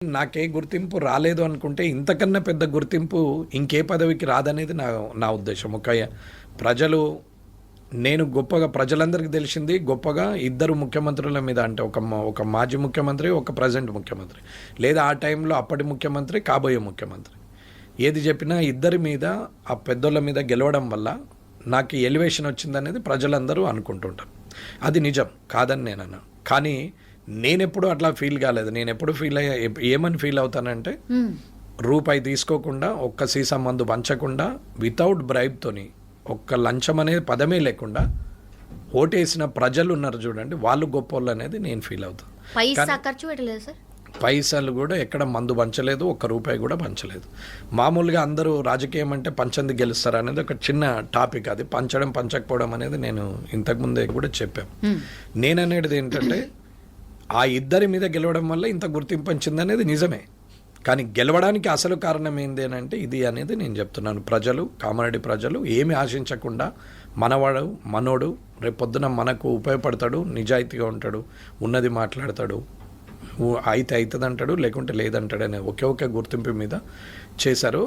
నాకే గుర్తింపు రాలేదు అనుకుంటే ఇంతకన్నా పెద్ద గుర్తింపు ఇంకే పదవికి రాదనేది నా ఉద్దేశం. ప్రజలు నేను గొప్పగా ప్రజలందరికీ తెలిసింది గొప్పగా ఇద్దరు ముఖ్యమంత్రుల మీద, అంటే ఒక మాజీ ముఖ్యమంత్రి, ఒక ప్రజెంట్ ముఖ్యమంత్రి, లేదా ఆ టైంలో అప్పటి ముఖ్యమంత్రి, కాబోయే ముఖ్యమంత్రి, ఏది చెప్పినా ఇద్దరి మీద, ఆ పెద్దోళ్ళ మీద గెలవడం వల్ల నాకు ఎలివేషన్ వచ్చిందనేది ప్రజలందరూ అనుకుంటుంటారు. అది నిజం కాదని నేను అన్నా. కానీ నేనెప్పుడు అట్లా ఫీల్ కాలేదు. నేను ఎప్పుడు ఏమని ఫీల్ అవుతానంటే, రూపాయి తీసుకోకుండా, ఒక్క సీసా మందు పంచకుండా, వితౌట్ బ్రైబ్తోని, ఒక్క లంచం అనేది పదమే లేకుండా ఓటేసిన ప్రజలు ఉన్నారు చూడండి, వాళ్ళు గొప్పోళ్ళు అనేది నేను ఫీల్ అవుతాను. పైసలు కూడా ఎక్కడ మందు పంచలేదు, ఒక్క రూపాయి కూడా పంచలేదు. మామూలుగా అందరూ రాజకీయం అంటే పంచంది గెలుస్తారు అనేది ఒక చిన్న టాపిక్. అది పంచడం పంచకపోవడం అనేది నేను ఇంతకుముందే కూడా చెప్పాను. నేననేది ఏంటంటే, ఆ ఇద్దరి మీద గెలవడం వల్ల ఇంత గుర్తింపు వచ్చిందనేది నిజమే. కానీ గెలవడానికి అసలు కారణం ఏంది అని అంటే ఇది అనేది నేను చెప్తున్నాను. ప్రజలు, కామారెడ్డి ప్రజలు ఏమి ఆశించకుండా, మనోడు రేపొద్దున మనకు ఉపయోగపడతాడు, నిజాయితీగా ఉంటాడు, ఉన్నది మాట్లాడతాడు, అయితే అవుతుంది అంటాడు, లేకుంటే లేదంటాడు అనే ఒకే గుర్తింపు మీద చేశారు.